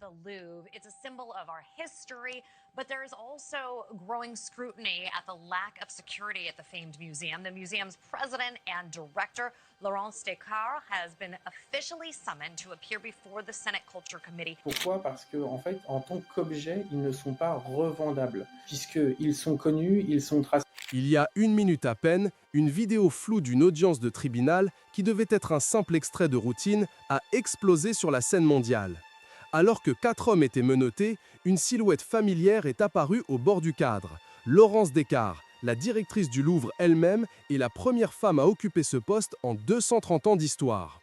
the Louvre. It's a symbol of our history, but there is also growing scrutiny at the lack of security at the famed museum. The museum's president and director, Laurence Descartes, has been officially summoned to appear before the Senate Culture Committee. Pourquoi? Parce que, en fait, en tant qu'objet, ils ne sont pas revendables, puisqu'ils sont connus, ils sont tracés. Il y a une minute à peine, une vidéo floue d'une audience de tribunal qui devait être un simple extrait de routine a explosé sur la scène mondiale. Alors que 4 hommes étaient menottés, une silhouette familière est apparue au bord du cadre. Laurence Descartes, la directrice du Louvre elle-même, est la première femme à occuper ce poste en 230 ans d'histoire.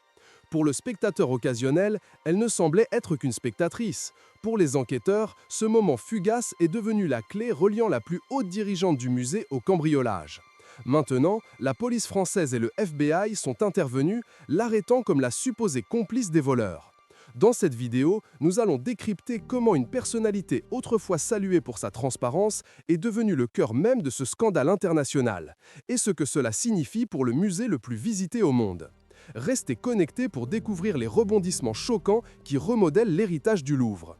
Pour le spectateur occasionnel, elle ne semblait être qu'une spectatrice. Pour les enquêteurs, ce moment fugace est devenu la clé reliant la plus haute dirigeante du musée au cambriolage. Maintenant, la police française et le FBI sont intervenus, l'arrêtant comme la supposée complice des voleurs. Dans cette vidéo, nous allons décrypter comment une personnalité autrefois saluée pour sa transparence est devenue le cœur même de ce scandale international, et ce que cela signifie pour le musée le plus visité au monde. Restez connectés pour découvrir les rebondissements choquants qui remodèlent l'héritage du Louvre.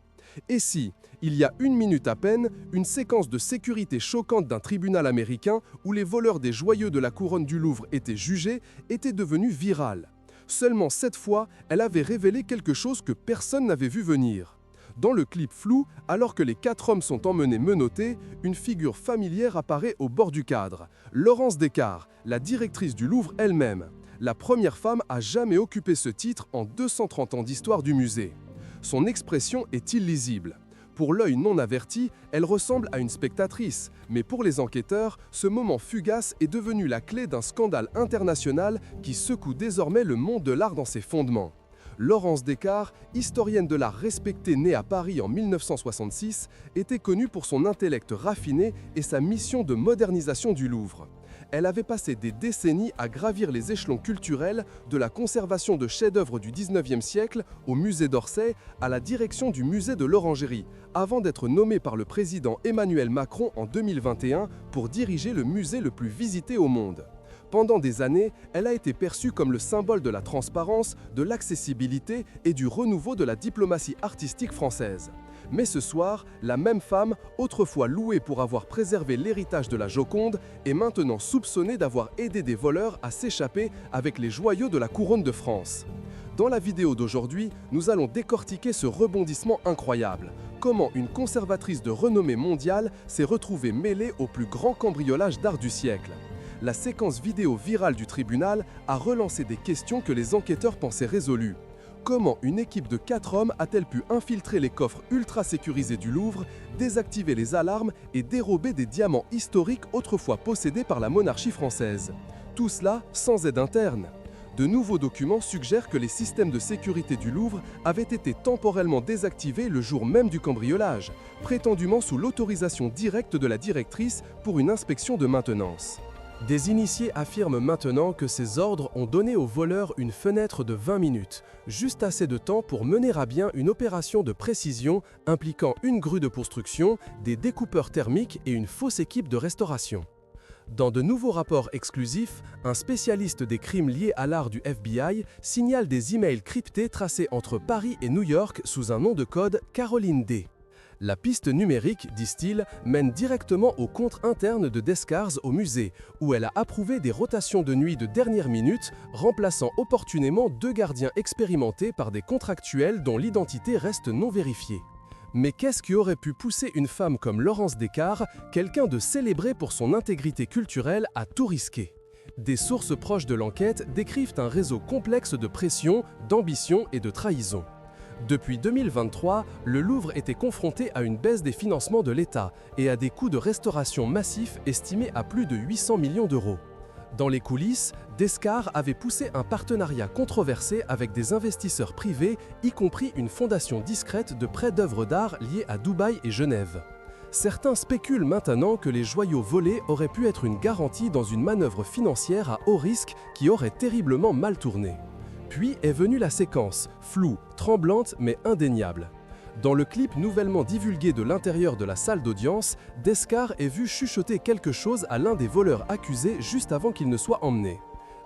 Et si, il y a une minute à peine, une séquence de sécurité choquante d'un tribunal américain où les voleurs des joyaux de la couronne du Louvre étaient jugés, était devenue virale. Seulement cette fois, elle avait révélé quelque chose que personne n'avait vu venir. Dans le clip flou, alors que les 4 hommes sont emmenés menottés, une figure familière apparaît au bord du cadre. Laurence Descartes, la directrice du Louvre elle-même. La première femme à jamais occupé ce titre en 230 ans d'histoire du musée. Son expression est illisible. Pour l'œil non averti, elle ressemble à une spectatrice, mais pour les enquêteurs, ce moment fugace est devenu la clé d'un scandale international qui secoue désormais le monde de l'art dans ses fondements. Laurence Descartes, historienne de l'art respectée née à Paris en 1966, était connue pour son intellect raffiné et sa mission de modernisation du Louvre. Elle avait passé des décennies à gravir les échelons culturels, de la conservation de chefs-d'œuvre du 19e siècle au musée d'Orsay à la direction du musée de l'Orangerie, avant d'être nommée par le président Emmanuel Macron en 2021 pour diriger le musée le plus visité au monde. Pendant des années, elle a été perçue comme le symbole de la transparence, de l'accessibilité et du renouveau de la diplomatie artistique française. Mais ce soir, la même femme, autrefois louée pour avoir préservé l'héritage de la Joconde, est maintenant soupçonnée d'avoir aidé des voleurs à s'échapper avec les joyaux de la couronne de France. Dans la vidéo d'aujourd'hui, nous allons décortiquer ce rebondissement incroyable. Comment une conservatrice de renommée mondiale s'est retrouvée mêlée au plus grand cambriolage d'art du siècle. La séquence vidéo virale du tribunal a relancé des questions que les enquêteurs pensaient résolues. Comment une équipe de 4 hommes a-t-elle pu infiltrer les coffres ultra sécurisés du Louvre, désactiver les alarmes et dérober des diamants historiques autrefois possédés par la monarchie française? Tout cela sans aide interne. De nouveaux documents suggèrent que les systèmes de sécurité du Louvre avaient été temporairement désactivés le jour même du cambriolage, prétendument sous l'autorisation directe de la directrice pour une inspection de maintenance. Des initiés affirment maintenant que ces ordres ont donné aux voleurs une fenêtre de 20 minutes, juste assez de temps pour mener à bien une opération de précision impliquant une grue de construction, des découpeurs thermiques et une fausse équipe de restauration. Dans de nouveaux rapports exclusifs, un spécialiste des crimes liés à l'art du FBI signale des emails cryptés tracés entre Paris et New York sous un nom de code Caroline D. La piste numérique, disent-ils, mène directement au compte interne de Descartes au musée, où elle a approuvé des rotations de nuit de dernière minute, remplaçant opportunément 2 gardiens expérimentés par des contractuels dont l'identité reste non vérifiée. Mais qu'est-ce qui aurait pu pousser une femme comme Laurence Descartes, quelqu'un de célébré pour son intégrité culturelle, à tout risquer? Des sources proches de l'enquête décrivent un réseau complexe de pression, d'ambition et de trahison. Depuis 2023, le Louvre était confronté à une baisse des financements de l'État et à des coûts de restauration massifs estimés à plus de 800 millions d'euros. Dans les coulisses, Descartes avait poussé un partenariat controversé avec des investisseurs privés, y compris une fondation discrète de prêt d'œuvres d'art liée à Dubaï et Genève. Certains spéculent maintenant que les joyaux volés auraient pu être une garantie dans une manœuvre financière à haut risque qui aurait terriblement mal tourné. Puis est venue la séquence, floue, tremblante mais indéniable. Dans le clip nouvellement divulgué de l'intérieur de la salle d'audience, Descartes est vu chuchoter quelque chose à l'un des voleurs accusés juste avant qu'il ne soit emmené.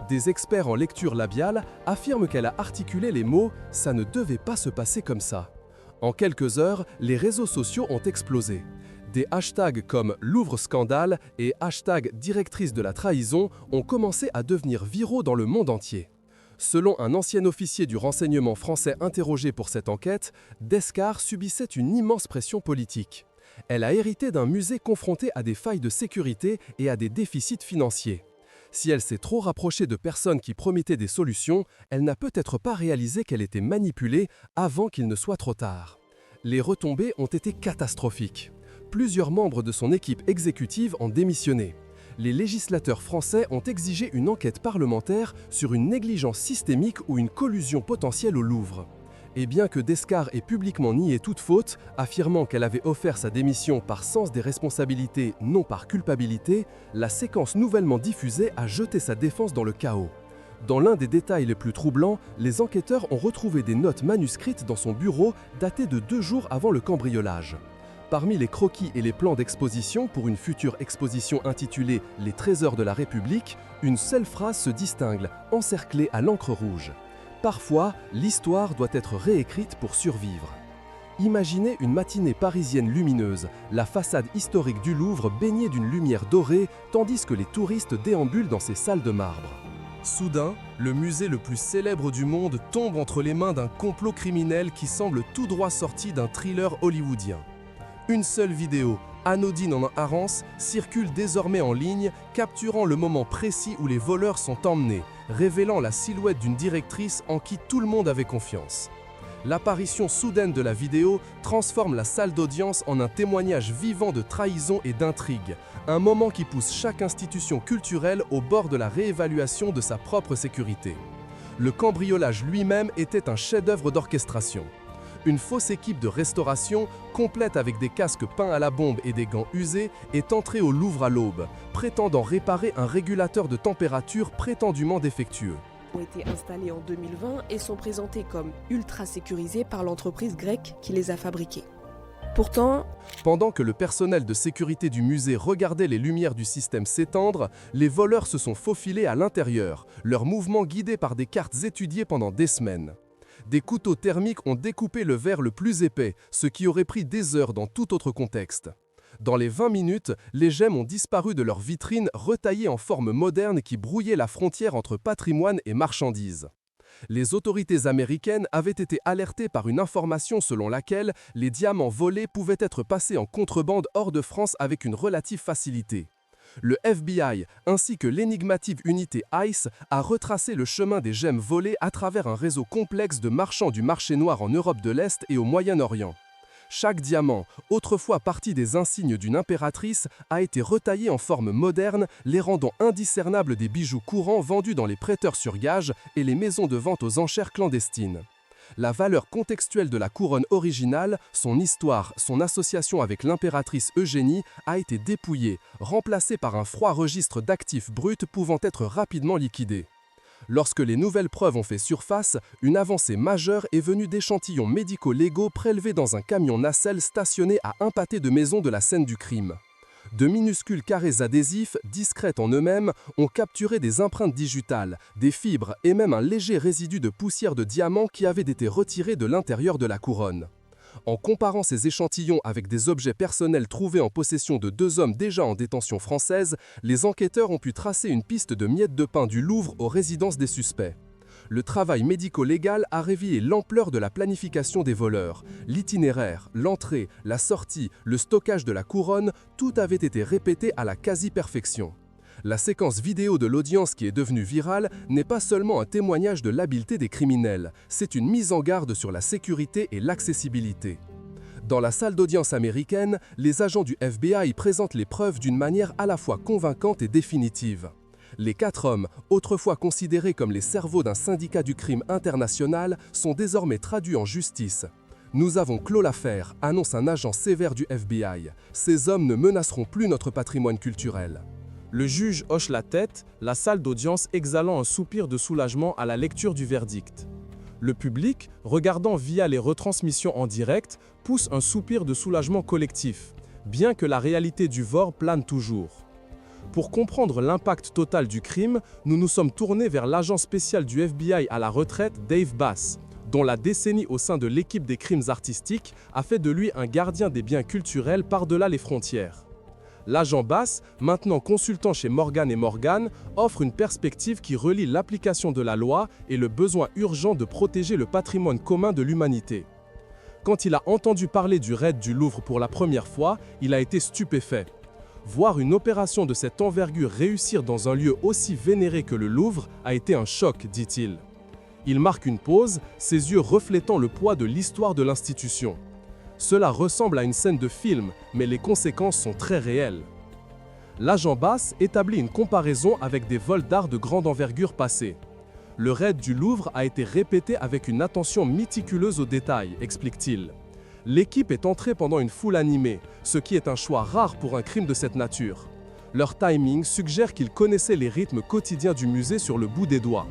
Des experts en lecture labiale affirment qu'elle a articulé les mots « ça ne devait pas se passer comme ça ». En quelques heures, les réseaux sociaux ont explosé. Des hashtags comme Louvre-scandale et hashtag directrice de la trahison ont commencé à devenir viraux dans le monde entier. Selon un ancien officier du renseignement français interrogé pour cette enquête, Descartes subissait une immense pression politique. Elle a hérité d'un musée confronté à des failles de sécurité et à des déficits financiers. Si elle s'est trop rapprochée de personnes qui promettaient des solutions, elle n'a peut-être pas réalisé qu'elle était manipulée avant qu'il ne soit trop tard. Les retombées ont été catastrophiques. Plusieurs membres de son équipe exécutive ont démissionné. Les législateurs français ont exigé une enquête parlementaire sur une négligence systémique ou une collusion potentielle au Louvre. Et bien que Descartes ait publiquement nié toute faute, affirmant qu'elle avait offert sa démission par sens des responsabilités, non par culpabilité, la séquence nouvellement diffusée a jeté sa défense dans le chaos. Dans l'un des détails les plus troublants, les enquêteurs ont retrouvé des notes manuscrites dans son bureau datées de 2 jours avant le cambriolage. Parmi les croquis et les plans d'exposition pour une future exposition intitulée « Les trésors de la République », une seule phrase se distingue, encerclée à l'encre rouge. Parfois, l'histoire doit être réécrite pour survivre. Imaginez une matinée parisienne lumineuse, la façade historique du Louvre baignée d'une lumière dorée, tandis que les touristes déambulent dans ses salles de marbre. Soudain, le musée le plus célèbre du monde tombe entre les mains d'un complot criminel qui semble tout droit sorti d'un thriller hollywoodien. Une seule vidéo, anodine en apparence, circule désormais en ligne, capturant le moment précis où les voleurs sont emmenés, révélant la silhouette d'une directrice en qui tout le monde avait confiance. L'apparition soudaine de la vidéo transforme la salle d'audience en un témoignage vivant de trahison et d'intrigue, un moment qui pousse chaque institution culturelle au bord de la réévaluation de sa propre sécurité. Le cambriolage lui-même était un chef-d'œuvre d'orchestration. Une fausse équipe de restauration, complète avec des casques peints à la bombe et des gants usés, est entrée au Louvre à l'aube, prétendant réparer un régulateur de température prétendument défectueux. Ont été installés en 2020 et sont présentés comme ultra sécurisés par l'entreprise grecque qui les a fabriqués. Pourtant, pendant que le personnel de sécurité du musée regardait les lumières du système s'étendre, les voleurs se sont faufilés à l'intérieur, leurs mouvements guidés par des cartes étudiées pendant des semaines. Des couteaux thermiques ont découpé le verre le plus épais, ce qui aurait pris des heures dans tout autre contexte. Dans les 20 minutes, les gemmes ont disparu de leurs vitrines retaillées en forme moderne qui brouillait la frontière entre patrimoine et marchandises. Les autorités américaines avaient été alertées par une information selon laquelle les diamants volés pouvaient être passés en contrebande hors de France avec une relative facilité. Le FBI, ainsi que l'énigmatique unité ICE, a retracé le chemin des gemmes volées à travers un réseau complexe de marchands du marché noir en Europe de l'Est et au Moyen-Orient. Chaque diamant, autrefois partie des insignes d'une impératrice, a été retaillé en forme moderne, les rendant indiscernables des bijoux courants vendus dans les prêteurs sur gage et les maisons de vente aux enchères clandestines. La valeur contextuelle de la couronne originale, son histoire, son association avec l'impératrice Eugénie a été dépouillée, remplacée par un froid registre d'actifs bruts pouvant être rapidement liquidés. Lorsque les nouvelles preuves ont fait surface, une avancée majeure est venue d'échantillons médico-légaux prélevés dans un camion nacelle stationné à un pâté de maison de la scène du crime. De minuscules carrés adhésifs, discrets en eux-mêmes, ont capturé des empreintes digitales, des fibres et même un léger résidu de poussière de diamant qui avait été retiré de l'intérieur de la couronne. En comparant ces échantillons avec des objets personnels trouvés en possession de 2 hommes déjà en détention française, les enquêteurs ont pu tracer une piste de miettes de pain du Louvre aux résidences des suspects. Le travail médico-légal a révélé l'ampleur de la planification des voleurs. L'itinéraire, l'entrée, la sortie, le stockage de la couronne, tout avait été répété à la quasi-perfection. La séquence vidéo de l'audience qui est devenue virale n'est pas seulement un témoignage de l'habileté des criminels, c'est une mise en garde sur la sécurité et l'accessibilité. Dans la salle d'audience américaine, les agents du FBI présentent les preuves d'une manière à la fois convaincante et définitive. Les 4 hommes, autrefois considérés comme les cerveaux d'un syndicat du crime international, sont désormais traduits en justice. « Nous avons clos l'affaire », annonce un agent sévère du FBI. « Ces hommes ne menaceront plus notre patrimoine culturel. » Le juge hoche la tête, la salle d'audience exhalant un soupir de soulagement à la lecture du verdict. Le public, regardant via les retransmissions en direct, pousse un soupir de soulagement collectif, bien que la réalité du vol plane toujours. Pour comprendre l'impact total du crime, nous nous sommes tournés vers l'agent spécial du FBI à la retraite, Dave Bass. dont la décennie au sein de l'équipe des crimes artistiques a fait de lui un gardien des biens culturels par-delà les frontières. L'agent Bass, maintenant consultant chez Morgan & Morgan, offre une perspective qui relie l'application de la loi et le besoin urgent de protéger le patrimoine commun de l'humanité. Quand il a entendu parler du raid du Louvre pour la première fois, il a été stupéfait. Voir une opération de cette envergure réussir dans un lieu aussi vénéré que le Louvre a été un choc, dit-il. Il marque une pause, ses yeux reflétant le poids de l'histoire de l'institution. Cela ressemble à une scène de film, mais les conséquences sont très réelles. L'agent Bass établit une comparaison avec des vols d'art de grande envergure passés. Le raid du Louvre a été répété avec une attention méticuleuse aux détails, explique-t-il. L'équipe est entrée pendant une foule animée, ce qui est un choix rare pour un crime de cette nature. Leur timing suggère qu'ils connaissaient les rythmes quotidiens du musée sur le bout des doigts.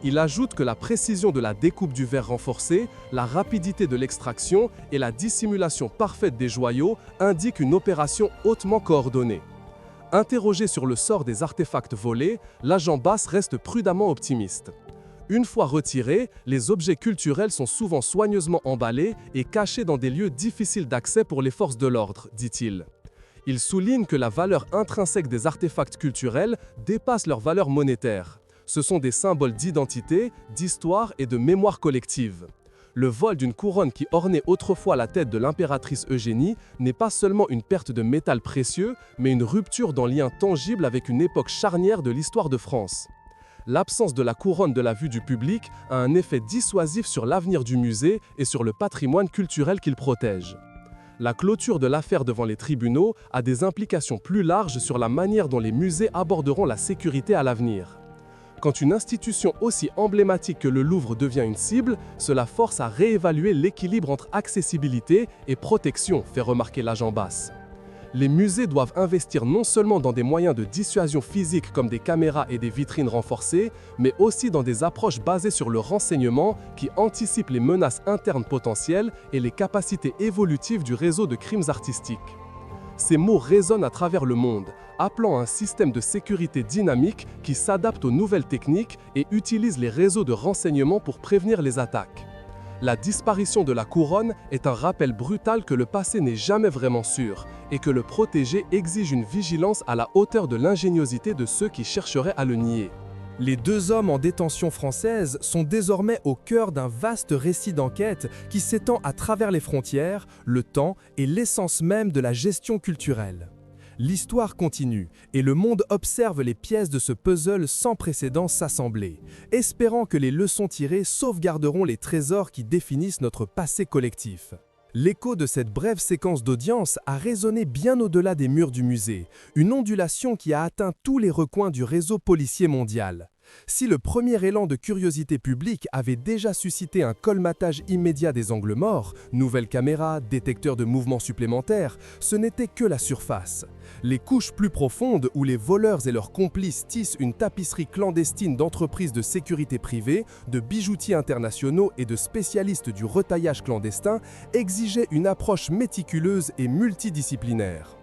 Il ajoute que la précision de la découpe du verre renforcée, la rapidité de l'extraction et la dissimulation parfaite des joyaux indiquent une opération hautement coordonnée. Interrogé sur le sort des artefacts volés, l'agent Bass reste prudemment optimiste. Une fois retirés, les objets culturels sont souvent soigneusement emballés et cachés dans des lieux difficiles d'accès pour les forces de l'ordre, dit-il. Il souligne que la valeur intrinsèque des artefacts culturels dépasse leur valeur monétaire. Ce sont des symboles d'identité, d'histoire et de mémoire collective. Le vol d'une couronne qui ornait autrefois la tête de l'impératrice Eugénie n'est pas seulement une perte de métal précieux, mais une rupture d'un lien tangible avec une époque charnière de l'histoire de France. L'absence de la couronne de la vue du public a un effet dissuasif sur l'avenir du musée et sur le patrimoine culturel qu'il protège. La clôture de l'affaire devant les tribunaux a des implications plus larges sur la manière dont les musées aborderont la sécurité à l'avenir. Quand une institution aussi emblématique que le Louvre devient une cible, cela force à réévaluer l'équilibre entre accessibilité et protection, fait remarquer l'agent Bass. Les musées doivent investir non seulement dans des moyens de dissuasion physique comme des caméras et des vitrines renforcées, mais aussi dans des approches basées sur le renseignement qui anticipent les menaces internes potentielles et les capacités évolutives du réseau de crimes artistiques. Ces mots résonnent à travers le monde, appelant à un système de sécurité dynamique qui s'adapte aux nouvelles techniques et utilise les réseaux de renseignement pour prévenir les attaques. La disparition de la couronne est un rappel brutal que le passé n'est jamais vraiment sûr et que le protéger exige une vigilance à la hauteur de l'ingéniosité de ceux qui chercheraient à le nier. Les deux hommes en détention française sont désormais au cœur d'un vaste récit d'enquête qui s'étend à travers les frontières, le temps et l'essence même de la gestion culturelle. L'histoire continue et le monde observe les pièces de ce puzzle sans précédent s'assembler, espérant que les leçons tirées sauvegarderont les trésors qui définissent notre passé collectif. L'écho de cette brève séquence d'audience a résonné bien au-delà des murs du musée, une ondulation qui a atteint tous les recoins du réseau policier mondial. Si le premier élan de curiosité publique avait déjà suscité un colmatage immédiat des angles morts, nouvelles caméras, détecteurs de mouvements supplémentaires, ce n'était que la surface. Les couches plus profondes où les voleurs et leurs complices tissent une tapisserie clandestine d'entreprises de sécurité privée, de bijoutiers internationaux et de spécialistes du retaillage clandestin exigeaient une approche méticuleuse et multidisciplinaire.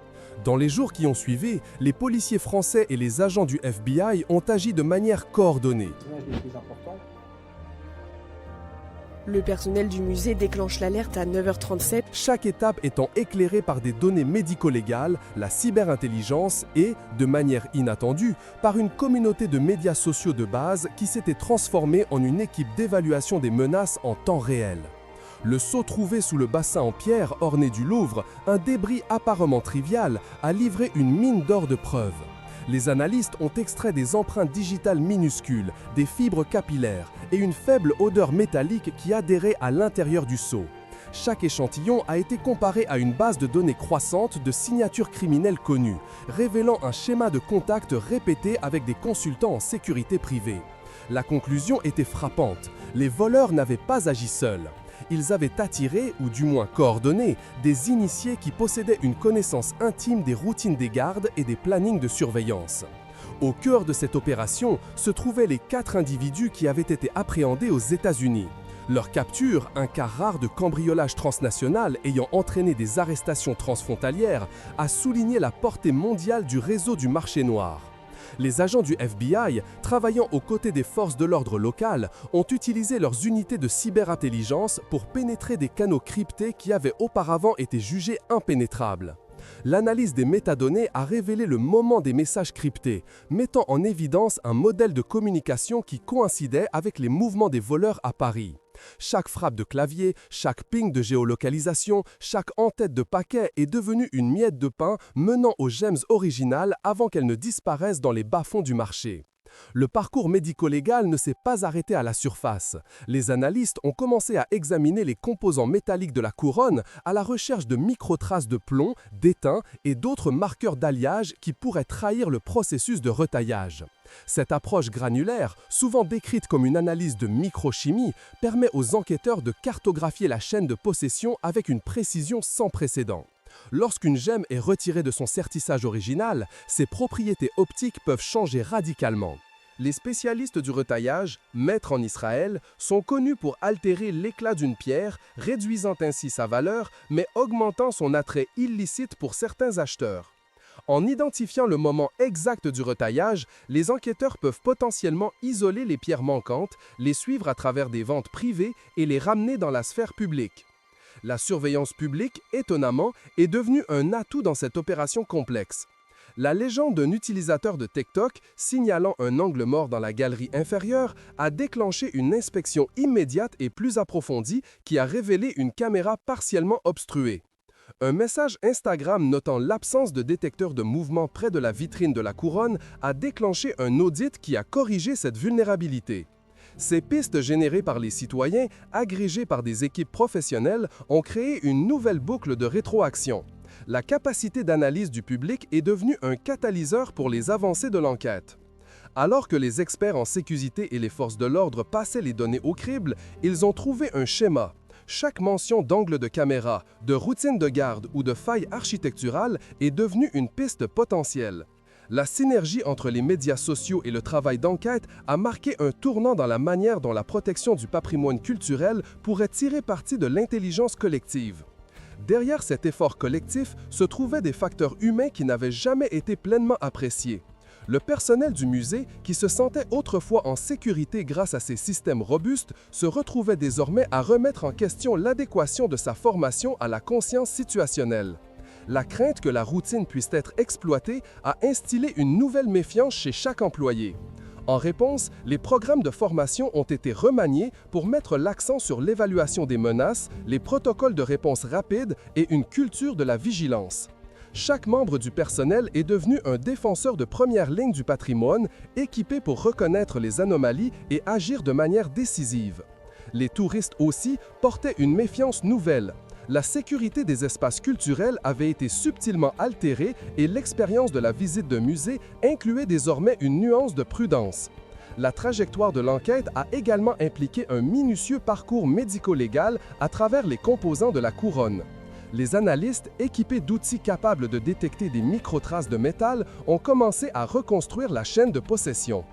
Dans les jours qui ont suivi, les policiers français et les agents du FBI ont agi de manière coordonnée. Le personnel du musée déclenche l'alerte à 9h37. Chaque étape étant éclairée par des données médico-légales, la cyberintelligence et, de manière inattendue, par une communauté de médias sociaux de base qui s'était transformée en une équipe d'évaluation des menaces en temps réel. Le sceau trouvé sous le bassin en pierre orné du Louvre, un débris apparemment trivial, a livré une mine d'or de preuves. Les analystes ont extrait des empreintes digitales minuscules, des fibres capillaires et une faible odeur métallique qui adhérait à l'intérieur du sceau. Chaque échantillon a été comparé à une base de données croissante de signatures criminelles connues, révélant un schéma de contact répété avec des consultants en sécurité privée. La conclusion était frappante. Les voleurs n'avaient pas agi seuls. Ils avaient attiré, ou du moins coordonné, des initiés qui possédaient une connaissance intime des routines des gardes et des plannings de surveillance. Au cœur de cette opération se trouvaient les 4 individus qui avaient été appréhendés aux États-Unis. Leur capture, un cas rare de cambriolage transnational ayant entraîné des arrestations transfrontalières, a souligné la portée mondiale du réseau du marché noir. Les agents du FBI, travaillant aux côtés des forces de l'ordre locales, ont utilisé leurs unités de cyberintelligence pour pénétrer des canaux cryptés qui avaient auparavant été jugés impénétrables. L'analyse des métadonnées a révélé le moment des messages cryptés, mettant en évidence un modèle de communication qui coïncidait avec les mouvements des voleurs à Paris. Chaque frappe de clavier, chaque ping de géolocalisation, chaque en-tête de paquet est devenue une miette de pain menant aux gemmes originales avant qu'elles ne disparaissent dans les bas-fonds du marché. Le parcours médico-légal ne s'est pas arrêté à la surface. Les analystes ont commencé à examiner les composants métalliques de la couronne à la recherche de microtraces de plomb, d'étain et d'autres marqueurs d'alliage qui pourraient trahir le processus de retaillage. Cette approche granulaire, souvent décrite comme une analyse de microchimie, permet aux enquêteurs de cartographier la chaîne de possession avec une précision sans précédent. Lorsqu'une gemme est retirée de son sertissage original, ses propriétés optiques peuvent changer radicalement. Les spécialistes du retaillage, maîtres en Israël, sont connus pour altérer l'éclat d'une pierre, réduisant ainsi sa valeur, mais augmentant son attrait illicite pour certains acheteurs. En identifiant le moment exact du retaillage, les enquêteurs peuvent potentiellement isoler les pierres manquantes, les suivre à travers des ventes privées et les ramener dans la sphère publique. La surveillance publique, étonnamment, est devenue un atout dans cette opération complexe. La légende d'un utilisateur de TikTok signalant un angle mort dans la galerie inférieure a déclenché une inspection immédiate et plus approfondie qui a révélé une caméra partiellement obstruée. Un message Instagram notant l'absence de détecteur de mouvement près de la vitrine de la couronne a déclenché un audit qui a corrigé cette vulnérabilité. Ces pistes générées par les citoyens, agrégées par des équipes professionnelles, ont créé une nouvelle boucle de rétroaction. La capacité d'analyse du public est devenue un catalyseur pour les avancées de l'enquête. Alors que les experts en sécurité et les forces de l'ordre passaient les données au crible, ils ont trouvé un schéma. Chaque mention d'angle de caméra, de routine de garde ou de faille architecturale est devenue une piste potentielle. La synergie entre les médias sociaux et le travail d'enquête a marqué un tournant dans la manière dont la protection du patrimoine culturel pourrait tirer parti de l'intelligence collective. Derrière cet effort collectif se trouvaient des facteurs humains qui n'avaient jamais été pleinement appréciés. Le personnel du musée, qui se sentait autrefois en sécurité grâce à ces systèmes robustes, se retrouvait désormais à remettre en question l'adéquation de sa formation à la conscience situationnelle. La crainte que la routine puisse être exploitée a instillé une nouvelle méfiance chez chaque employé. En réponse, les programmes de formation ont été remaniés pour mettre l'accent sur l'évaluation des menaces, les protocoles de réponse rapide et une culture de la vigilance. Chaque membre du personnel est devenu un défenseur de première ligne du patrimoine, équipé pour reconnaître les anomalies et agir de manière décisive. Les touristes aussi portaient une méfiance nouvelle. La sécurité des espaces culturels avait été subtilement altérée et l'expérience de la visite d'un musée incluait désormais une nuance de prudence. La trajectoire de l'enquête a également impliqué un minutieux parcours médico-légal à travers les composants de la couronne. Les analystes, équipés d'outils capables de détecter des microtraces de métal, ont commencé à reconstruire la chaîne de possession.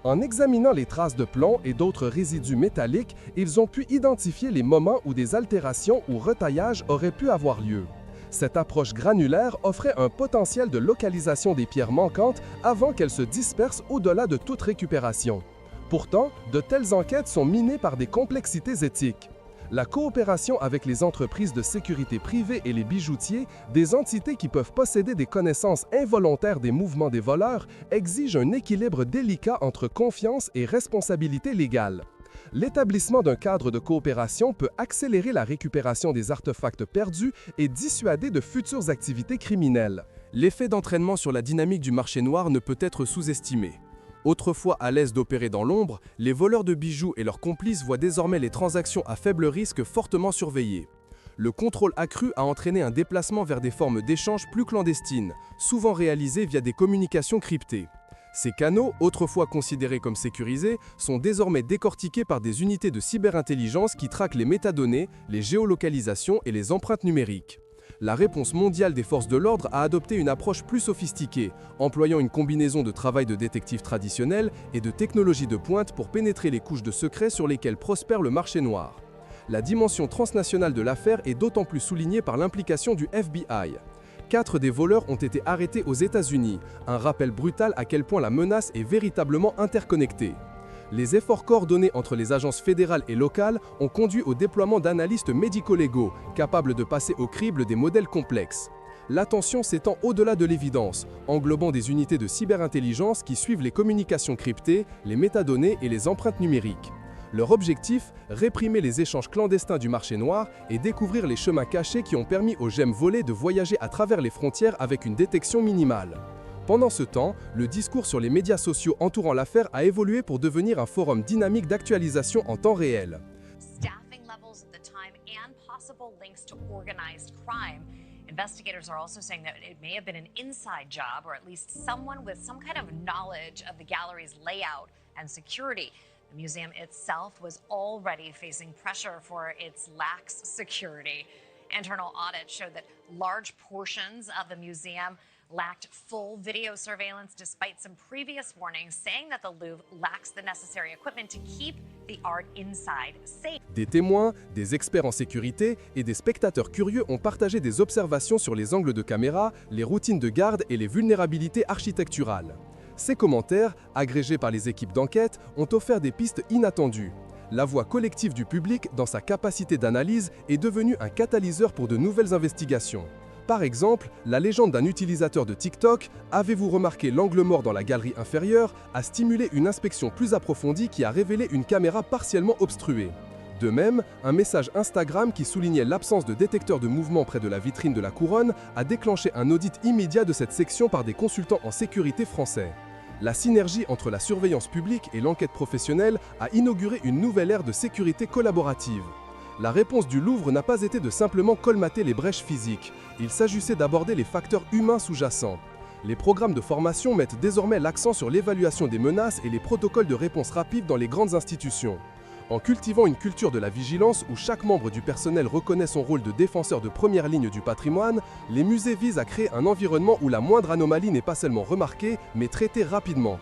En examinant les traces de plomb et d'autres résidus métalliques, ils ont pu identifier les moments où des altérations ou retaillages auraient pu avoir lieu. Cette approche granulaire offrait un potentiel de localisation des pierres manquantes avant qu'elles se dispersent au-delà de toute récupération. Pourtant, de telles enquêtes sont minées par des complexités éthiques. La coopération avec les entreprises de sécurité privée et les bijoutiers, des entités qui peuvent posséder des connaissances involontaires des mouvements des voleurs, exige un équilibre délicat entre confiance et responsabilité légale. L'établissement d'un cadre de coopération peut accélérer la récupération des artefacts perdus et dissuader de futures activités criminelles. L'effet d'entraînement sur la dynamique du marché noir ne peut être sous-estimé. Autrefois à l'aise d'opérer dans l'ombre, les voleurs de bijoux et leurs complices voient désormais les transactions à faible risque fortement surveillées. Le contrôle accru a entraîné un déplacement vers des formes d'échange plus clandestines, souvent réalisées via des communications cryptées. Ces canaux, autrefois considérés comme sécurisés, sont désormais décortiqués par des unités de cyberintelligence qui traquent les métadonnées, les géolocalisations et les empreintes numériques. La réponse mondiale des forces de l'ordre a adopté une approche plus sophistiquée, employant une combinaison de travail de détective traditionnel et de technologies de pointe pour pénétrer les couches de secrets sur lesquelles prospère le marché noir. La dimension transnationale de l'affaire est d'autant plus soulignée par l'implication du FBI. 4 des voleurs ont été arrêtés aux États-Unis, un rappel brutal à quel point la menace est véritablement interconnectée. Les efforts coordonnés entre les agences fédérales et locales ont conduit au déploiement d'analystes médico-légaux, capables de passer au crible des modèles complexes. L'attention s'étend au-delà de l'évidence, englobant des unités de cyberintelligence qui suivent les communications cryptées, les métadonnées et les empreintes numériques. Leur objectif, réprimer les échanges clandestins du marché noir et découvrir les chemins cachés qui ont permis aux gemmes volées de voyager à travers les frontières avec une détection minimale. Pendant ce temps, le discours sur les médias sociaux entourant l'affaire a évolué pour devenir un forum dynamique d'actualisation en temps réel. Staffing levels at the time and possible links to organized crime. Investigators are also saying that it may have been an inside job, or at least someone with some kind of knowledge of the gallery's layout and security. The museum itself was already facing pressure for its lax security. Internal audits showed that large portions of the museum lacked full video surveillance despite some previous warnings saying that the Louvre lacks the necessary equipment to keep the art inside safe. Des témoins, des experts en sécurité et des spectateurs curieux ont partagé des observations sur les angles de caméra, les routines de garde et les vulnérabilités architecturales. Ces commentaires, agrégés par les équipes d'enquête, ont offert des pistes inattendues. La voix collective du public, dans sa capacité d'analyse, est devenue un catalyseur pour de nouvelles investigations. Par exemple, la légende d'un utilisateur de TikTok, « Avez-vous remarqué l'angle mort dans la galerie inférieure ?» a stimulé une inspection plus approfondie qui a révélé une caméra partiellement obstruée. De même, un message Instagram qui soulignait l'absence de détecteur de mouvement près de la vitrine de la couronne a déclenché un audit immédiat de cette section par des consultants en sécurité français. La synergie entre la surveillance publique et l'enquête professionnelle a inauguré une nouvelle ère de sécurité collaborative. La réponse du Louvre n'a pas été de simplement colmater les brèches physiques, il s'agissait d'aborder les facteurs humains sous-jacents. Les programmes de formation mettent désormais l'accent sur l'évaluation des menaces et les protocoles de réponse rapide dans les grandes institutions. En cultivant une culture de la vigilance où chaque membre du personnel reconnaît son rôle de défenseur de première ligne du patrimoine, les musées visent à créer un environnement où la moindre anomalie n'est pas seulement remarquée, mais traitée rapidement.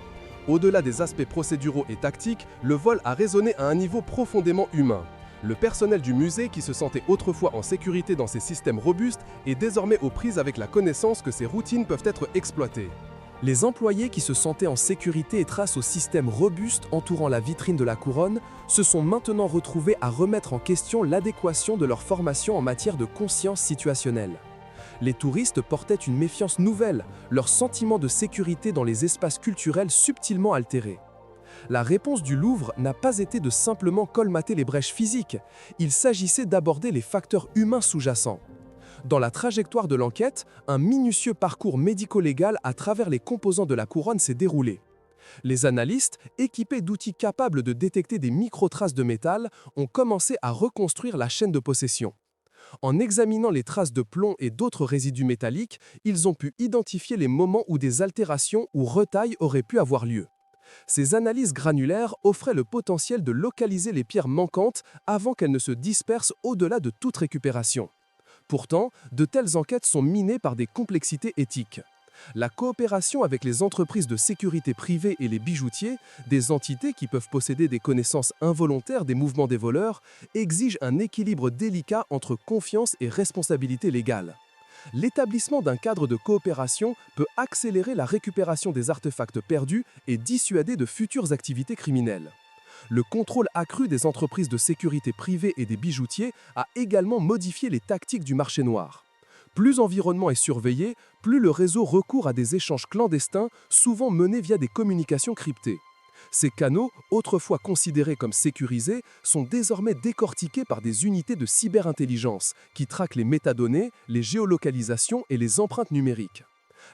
Au-delà des aspects procéduraux et tactiques, le vol a résonné à un niveau profondément humain. Le personnel du musée, qui se sentait autrefois en sécurité dans ces systèmes robustes, est désormais aux prises avec la connaissance que ces routines peuvent être exploitées. Les employés qui se sentaient en sécurité et grâce au système robuste entourant la vitrine de la couronne se sont maintenant retrouvés à remettre en question l'adéquation de leur formation en matière de conscience situationnelle. Les touristes portaient une méfiance nouvelle, leur sentiment de sécurité dans les espaces culturels subtilement altérés. La réponse du Louvre n'a pas été de simplement colmater les brèches physiques, il s'agissait d'aborder les facteurs humains sous-jacents. Dans la trajectoire de l'enquête, un minutieux parcours médico-légal à travers les composants de la couronne s'est déroulé. Les analystes, équipés d'outils capables de détecter des micro-traces de métal, ont commencé à reconstruire la chaîne de possession. En examinant les traces de plomb et d'autres résidus métalliques, ils ont pu identifier les moments où des altérations ou retailles auraient pu avoir lieu. Ces analyses granulaires offraient le potentiel de localiser les pierres manquantes avant qu'elles ne se dispersent au-delà de toute récupération. Pourtant, de telles enquêtes sont minées par des complexités éthiques. La coopération avec les entreprises de sécurité privée et les bijoutiers, des entités qui peuvent posséder des connaissances involontaires des mouvements des voleurs, exige un équilibre délicat entre confiance et responsabilité légale. L'établissement d'un cadre de coopération peut accélérer la récupération des artefacts perdus et dissuader de futures activités criminelles. Le contrôle accru des entreprises de sécurité privée et des bijoutiers a également modifié les tactiques du marché noir. Plus l'environnement est surveillé, plus le réseau recourt à des échanges clandestins, souvent menés via des communications cryptées. Ces canaux, autrefois considérés comme sécurisés, sont désormais décortiqués par des unités de cyberintelligence qui traquent les métadonnées, les géolocalisations et les empreintes numériques.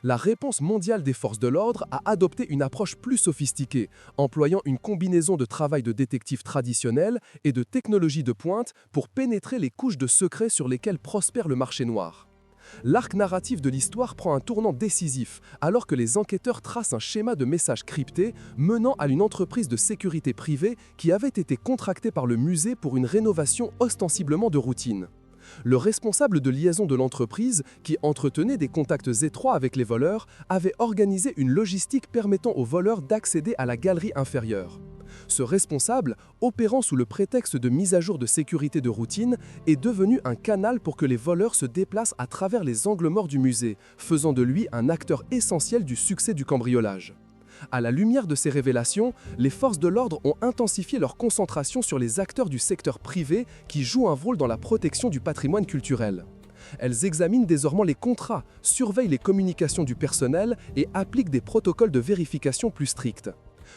La réponse mondiale des forces de l'ordre a adopté une approche plus sophistiquée, employant une combinaison de travail de détective traditionnel et de technologies de pointe pour pénétrer les couches de secrets sur lesquelles prospère le marché noir. L'arc narratif de l'histoire prend un tournant décisif, alors que les enquêteurs tracent un schéma de messages cryptés menant à une entreprise de sécurité privée qui avait été contractée par le musée pour une rénovation ostensiblement de routine. Le responsable de liaison de l'entreprise, qui entretenait des contacts étroits avec les voleurs, avait organisé une logistique permettant aux voleurs d'accéder à la galerie inférieure. Ce responsable, opérant sous le prétexte de mise à jour de sécurité de routine, est devenu un canal pour que les voleurs se déplacent à travers les angles morts du musée, faisant de lui un acteur essentiel du succès du cambriolage. À la lumière de ces révélations, les forces de l'ordre ont intensifié leur concentration sur les acteurs du secteur privé qui jouent un rôle dans la protection du patrimoine culturel. Elles examinent désormais les contrats, surveillent les communications du personnel et appliquent des protocoles de vérification plus stricts.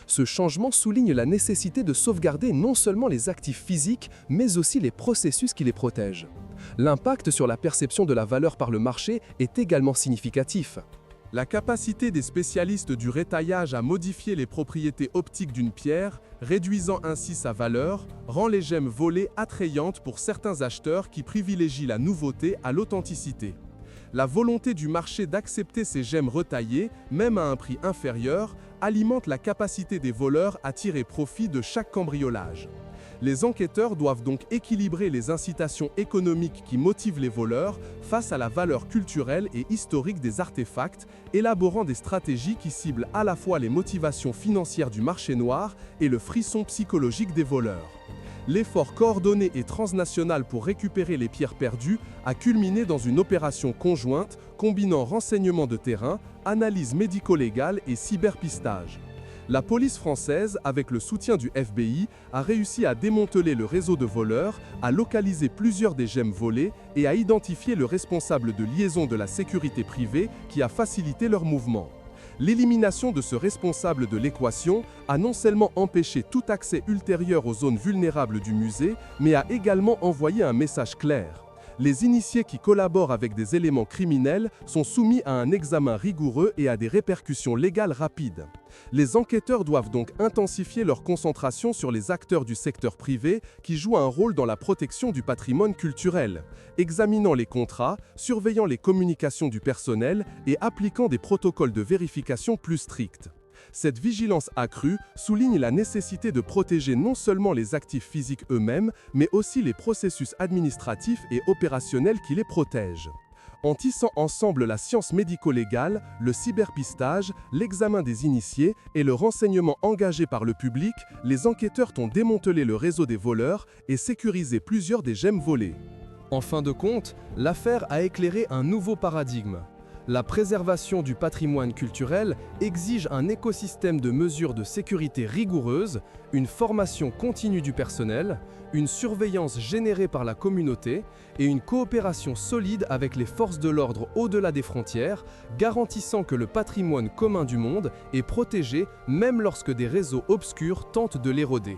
Ce changement souligne la nécessité de sauvegarder non seulement les actifs physiques, mais aussi les processus qui les protègent. L'impact sur la perception de la valeur par le marché est également significatif. La capacité des spécialistes du rétaillage à modifier les propriétés optiques d'une pierre, réduisant ainsi sa valeur, rend les gemmes volées attrayantes pour certains acheteurs qui privilégient la nouveauté à l'authenticité. La volonté du marché d'accepter ces gemmes retaillées, même à un prix inférieur, alimente la capacité des voleurs à tirer profit de chaque cambriolage. Les enquêteurs doivent donc équilibrer les incitations économiques qui motivent les voleurs face à la valeur culturelle et historique des artefacts, élaborant des stratégies qui ciblent à la fois les motivations financières du marché noir et le frisson psychologique des voleurs. L'effort coordonné et transnational pour récupérer les pierres perdues a culminé dans une opération conjointe combinant renseignements de terrain, analyse médico-légale et cyberpistage. La police française, avec le soutien du FBI, a réussi à démanteler le réseau de voleurs, à localiser plusieurs des gemmes volées et à identifier le responsable de liaison de la sécurité privée qui a facilité leur mouvement. L'élimination de ce responsable de l'équation a non seulement empêché tout accès ultérieur aux zones vulnérables du musée, mais a également envoyé un message clair. Les initiés qui collaborent avec des éléments criminels sont soumis à un examen rigoureux et à des répercussions légales rapides. Les enquêteurs doivent donc intensifier leur concentration sur les acteurs du secteur privé qui jouent un rôle dans la protection du patrimoine culturel, examinant les contrats, surveillant les communications du personnel et appliquant des protocoles de vérification plus stricts. Cette vigilance accrue souligne la nécessité de protéger non seulement les actifs physiques eux-mêmes, mais aussi les processus administratifs et opérationnels qui les protègent. En tissant ensemble la science médico-légale, le cyberpistage, l'examen des initiés et le renseignement engagé par le public, les enquêteurs ont démantelé le réseau des voleurs et sécurisé plusieurs des gemmes volées. En fin de compte, l'affaire a éclairé un nouveau paradigme. La préservation du patrimoine culturel exige un écosystème de mesures de sécurité rigoureuses, une formation continue du personnel, une surveillance générée par la communauté et une coopération solide avec les forces de l'ordre au-delà des frontières, garantissant que le patrimoine commun du monde est protégé même lorsque des réseaux obscurs tentent de l'éroder.